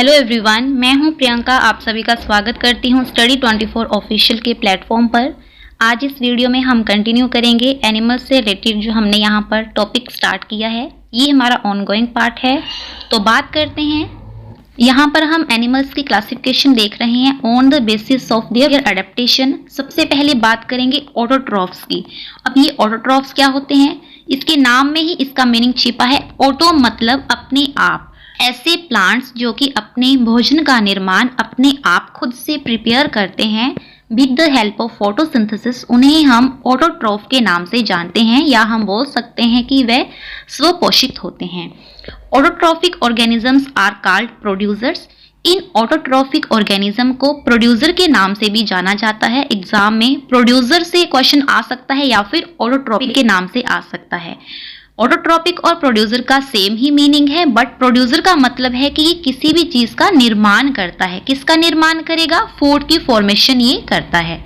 Hello everyone, मैं हूं प्रियंका। आप सभी का स्वागत करती हूं स्टडी 24 ऑफिशियल के प्लेटफॉर्म पर। आज इस वीडियो में हम कंटिन्यू करेंगे एनिमल्स से रिलेटेड जो हमने यहां पर टॉपिक स्टार्ट किया है। ये हमारा ऑनगोइंग पार्ट है। तो बात करते हैं, यहाँ पर हम एनिमल्स की क्लासिफिकेशन देख रहे हैं on the basis of their adaptation. सबसे पहले बात करेंगे ऑटोट्रॉफ्स की। अब ये ऑटोट्रॉफ्स क्या होते हैं, इसके नाम में ही इसका मीनिंग छिपा है। ऑटो मतलब अपने आप। ऐसे प्लांट्स जो कि अपने भोजन का निर्माण अपने आप खुद से प्रिपेयर करते हैं with the help of photosynthesis, उन्हें हम ऑटोट्रॉफ के नाम से जानते हैं, या हम बोल सकते हैं कि वे स्वपोषित होते हैं। Autotrophic organisms are called producers. इन ऑटोट्रॉफिक ऑर्गेनिज्म को प्रोड्यूसर के नाम से भी जाना जाता है। एग्जाम में प्रोड्यूसर से क्वेश्चन आ सकता है या फिर ऑटोट्रॉफिक के नाम से आ सकता है। ऑटोट्रॉपिक और प्रोड्यूसर का सेम ही मीनिंग है, बट प्रोड्यूसर का मतलब है कि ये किसी भी चीज का निर्माण करता है। किसका निर्माण करेगा? फूड की फॉर्मेशन ये करता है।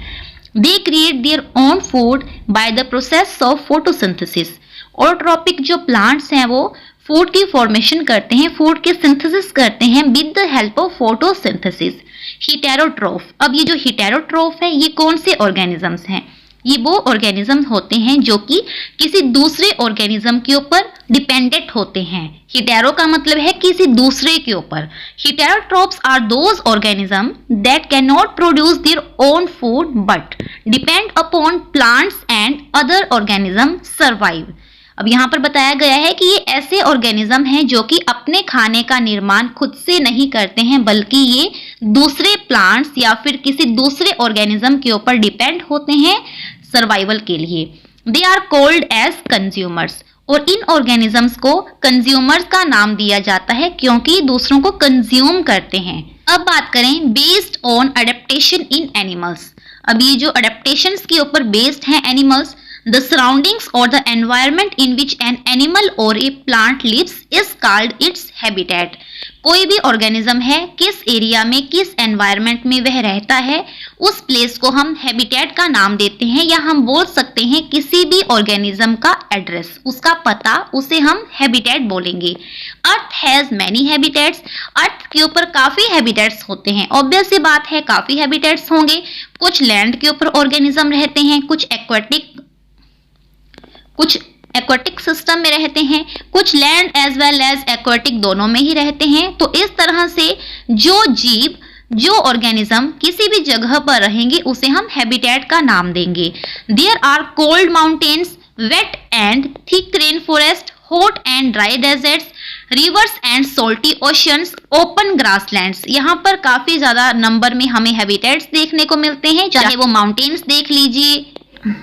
They create their own food by the process of photosynthesis. Autotrophic जो प्लांट्स हैं वो फूड की फॉर्मेशन करते हैं, फूड के सिंथेसिस करते हैं with the help of photosynthesis. Heterotroph, अब ये जो हेटेरोट्रॉफ है ये कौन से ऑर्गेनिजम्स हैं? ये वो ऑर्गेनिज्म होते हैं जो कि किसी दूसरे ऑर्गेनिज्म के ऊपर डिपेंडेंट होते हैं। हेटेरो का मतलब है किसी दूसरे के ऊपर। Heterotrophs are those organism that can not produce their own food but depend upon plants and other organism survive. अब यहाँ पर बताया गया है कि ये ऐसे ऑर्गेनिज्म हैं जो कि अपने खाने का निर्माण खुद से नहीं करते हैं, बल्कि ये दूसरे प्लांट्स या फिर किसी दूसरे ऑर्गेनिज्म के ऊपर डिपेंड होते हैं सर्वाइवल के लिए। They are called as consumers, और इन ऑर्गेनिजम्स को कंज्यूमर्स का नाम दिया जाता है क्योंकि दूसरों को कंज्यूम करते हैं। अब बात करें based on adaptation in animals. अब ये जो अडेप्टेशंस के ऊपर बेस्ड हैं animals, the surroundings or the environment in which an animal or a plant lives is called its habitat। कोई भी ऑर्गेनिज्म है किस एरिया में किस एनवायरनमेंट में वह रहता है उस प्लेस को हम हैबिटेट का नाम देते हैं, या हम बोल सकते हैं किसी भी ऑर्गेनिज्म का एड्रेस, उसका पता, उसे हम हैबिटेट बोलेंगे। Earth has many habitats. Earth के ऊपर काफी हैबिटेट्स होते हैं। ऑब्वियस सी बात है काफी हैबिटेट्स होंगे। कुछ लैंड के ऊपर ऑर्गेनिज्म रहते हैं, कुछ एक्वाटिक सिस्टम में रहते हैं, कुछ land as well as aquatic दोनों में ही रहते हैं। तो इस तरह से जो जीव, जो ऑर्गेनिज्म किसी भी जगह पर रहेंगे उसे हम हैबिटेट का नाम देंगे। There are cold mountains, wet and thick rain forest, hot and dry deserts, rivers and salty oceans, open grasslands. यहाँ पर काफी ज्यादा नंबर में हमें हैबिटेट्स देखने को मिलते हैं, चाहे वो माउंटेन्स देख लीजिए,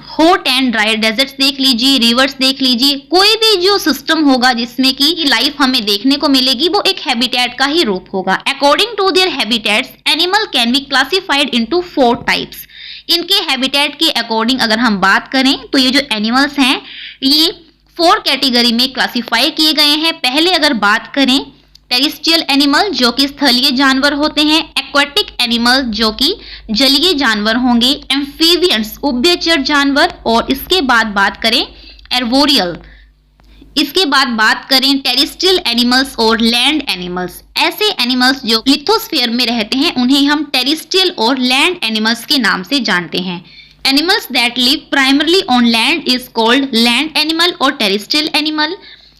हॉट एंड ड्राई डेजर्ट्स देख लीजिए, रिवर्स देख लीजिए। कोई भी जो सिस्टम होगा जिसमें कि लाइफ हमें देखने को मिलेगी वो एक हैबिटेट का ही रूप होगा। According to their habitats animal can be classified into 4 types. इनके हैबिटेट के अकॉर्डिंग अगर हम बात करें तो ये जो एनिमल्स हैं ये 4 कैटेगरी में क्लासिफाई किए गए हैं। पहले अगर बात करें टेरेस्ट्रियल एनिमल जो कि स्थलीय जानवर होते हैं, एक्वाटिक एनिमल जो कि जलीय जानवर होंगे, एम्फीबियंस उभयचर जानवर, और इसके बाद बात करें एर्बोरियल। इसके बाद बात करें टेरेस्ट्रियल एनिमल्स और लैंड एनिमल्स। ऐसे एनिमल्स जो लिथोस्फीयर में रहते हैं उन्हें हम टेरेस्ट्रियल और लैंड एनिमल्स के नाम से जानते हैं। Animals that live primarily on land is called land animal और terrestrial animal.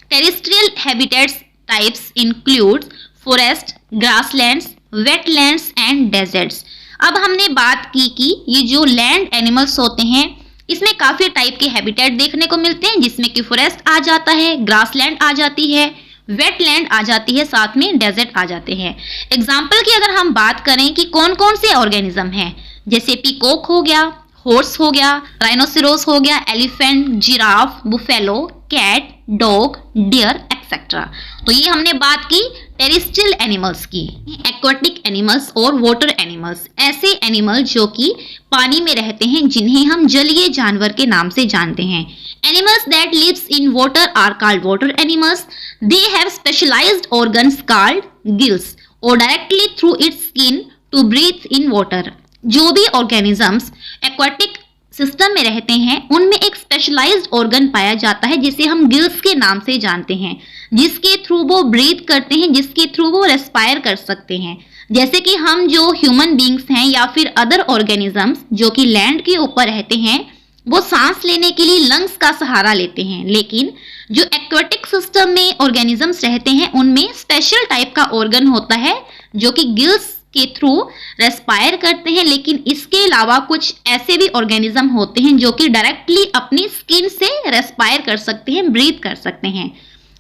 Terrestrial habitats types include forest, grasslands, wetlands and deserts। अब हमने बात की कि ये जो लैंड एनिमल्स होते हैं इसमें काफी टाइप के हैबिटेट देखने को मिलते हैं, जिसमें कि फॉरेस्ट आ जाता है, ग्रासलैंड आ जाती है, वेटलैंड आ जाती है, साथ में डेजर्ट आ जाते हैं। एग्जाम्पल की अगर हम बात करें कि कौन कौन से ऑर्गेनिज्म हैं, जैसे पीकॉक हो गया, हॉर्स हो गया, राइनोसिरोस हो गया, elephant, giraffe, buffalo, cat, dog, deer etcetera. तो ये हमने बात की टेरेस्ट्रियल एनिमल्स की। एक्वाटिक एनिमल्स और वाटर एनिमल्स, ऐसे एनिमल जो कि पानी में रहते हैं जिन्हें हम जलीय जानवर के नाम से जानते हैं। Animals that lives in water are called water animals. They have specialised organs called gills और directly through its skin to breathe in water. जो भी ऑर्गेनिजम्स एक्वाटिक सिस्टम में रहते हैं उनमें एक स्पेशलाइज्ड ऑर्गन पाया जाता है जिसे हम गिल्स के नाम से जानते हैं, जिसके थ्रू वो ब्रीथ करते हैं, जिसके थ्रू वो रेस्पायर कर सकते हैं। जैसे कि हम जो ह्यूमन बींग्स हैं या फिर अदर ऑर्गेनिजम्स जो कि लैंड के ऊपर रहते हैं वो सांस लेने के लिए लंग्स का सहारा लेते हैं, लेकिन जो एक्वेटिक सिस्टम में ऑर्गेनिजम्स रहते हैं उनमें स्पेशल टाइप का ऑर्गन होता है जो कि गिल्स के थ्रू रेस्पायर करते हैं। लेकिन इसके अलावा कुछ ऐसे भी ऑर्गेनिज्म होते हैं जो कि डायरेक्टली अपनी स्किन से रेस्पायर कर सकते हैं, ब्रीथ कर सकते हैं।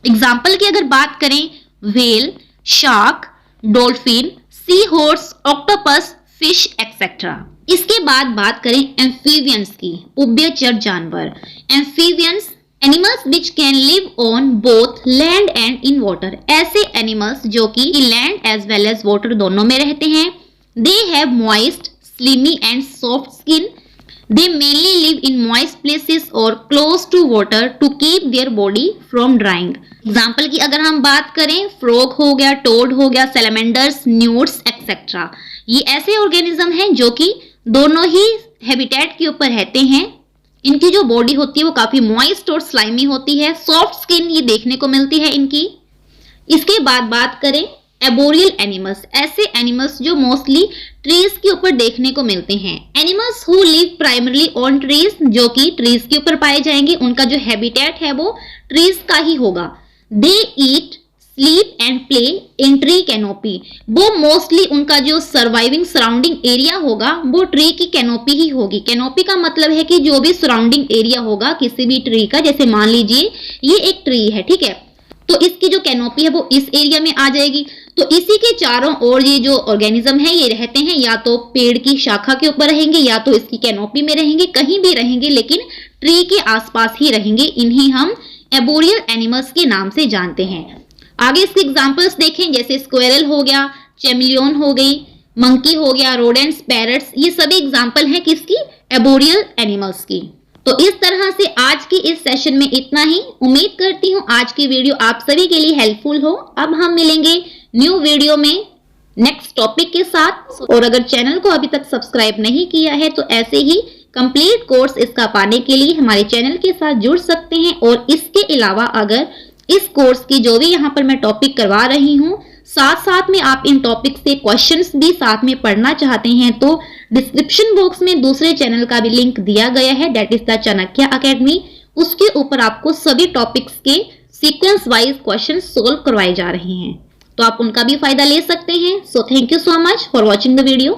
एग्जाम्पल की अगर बात करें, whale, shark, dolphin, sea horse, octopus, fish etcetera. इसके बाद बात करें एम्फीबियंस की, उभयचर जानवर। Amphibians animals which can live on both land and in water. ऐसे एनिमल्स जो कि land as well as water दोनों में रहते हैं। They have moist, slimy and soft skin. They mainly live in moist places और close to water to keep their body from drying. Example की अगर हम बात करें, फ्रॉग हो गया, टोड हो गया, सैलमेंडर्स, न्यूट्स एक्सेट्रा। ये ऐसे ऑर्गेनिज्म हैं जो कि दोनों ही हैबिटेट के ऊपर रहते हैं। इनकी जो बॉडी होती है वो काफी मॉइस्ट और स्लाइमी होती है, सॉफ्ट स्किन ये देखने को मिलती है इनकी। इसके बाद बात करें एबोरियल एनिमल्स। ऐसे एनिमल्स जो मोस्टली ट्रीज के ऊपर देखने को मिलते हैं। Animals who live primarily on trees, जो कि ट्रीज के ऊपर पाए जाएंगे, उनका जो हैबिटेट है वो ट्रीज का ही होगा। They eat, sleep and play in tree canopy. वो मोस्टली उनका जो सर्वाइविंग सराउंडिंग एरिया होगा वो ट्री की कैनोपी ही होगी। कैनोपी का मतलब है कि जो भी सराउंडिंग एरिया होगा किसी भी ट्री का, जैसे मान लीजिए ये एक ट्री है, ठीक है, तो इसकी जो कैनोपी है वो इस एरिया में आ जाएगी। तो इसी के चारों ओर ये जो ऑर्गेनिज्म है ये रहते हैं, या तो पेड़ की शाखा के ऊपर रहेंगे या तो इसकी कैनोपी में रहेंगे, कहीं भी रहेंगे लेकिन ट्री के आसपास ही रहेंगे। इन्हें हम एबोरियल एनिमल्स के नाम से जानते हैं। आगे इसके एग्जांपल्स देखें, जैसे स्क्वेरल हो गया, चैमेलियन हो गई, मंकी हो गया, रोडेंट्स, पैरट्स, ये सभी एग्जांपल हैं किसकी? एबोरियल एनिमल्स की। तो इस तरह से आज की इस सेशन में इतना ही। उम्मीद करती हूँ आज की वीडियो आप सभी के लिए हेल्पफुल हो। अब हम मिलेंगे न्यू वीडियो में नेक्स्ट टॉपिक के साथ। और अगर चैनल को अभी तक सब्सक्राइब नहीं किया है तो ऐसे ही कंप्लीट कोर्स इसका पाने के लिए हमारे चैनल के साथ जुड़ सकते हैं। और इसके अलावा अगर इस कोर्स की जो भी यहाँ पर मैं टॉपिक करवा रही हूँ, साथ साथ में आप इन टॉपिक से क्वेश्चंस भी साथ में पढ़ना चाहते हैं तो डिस्क्रिप्शन बॉक्स में दूसरे चैनल का भी लिंक दिया गया है, that is the Chanakya academy. उसके ऊपर आपको सभी टॉपिक्स के सीक्वेंस वाइज क्वेश्चन सोल्व करवाए जा रहे हैं, तो आप उनका भी फायदा ले सकते हैं। So thank you so much for watching the video.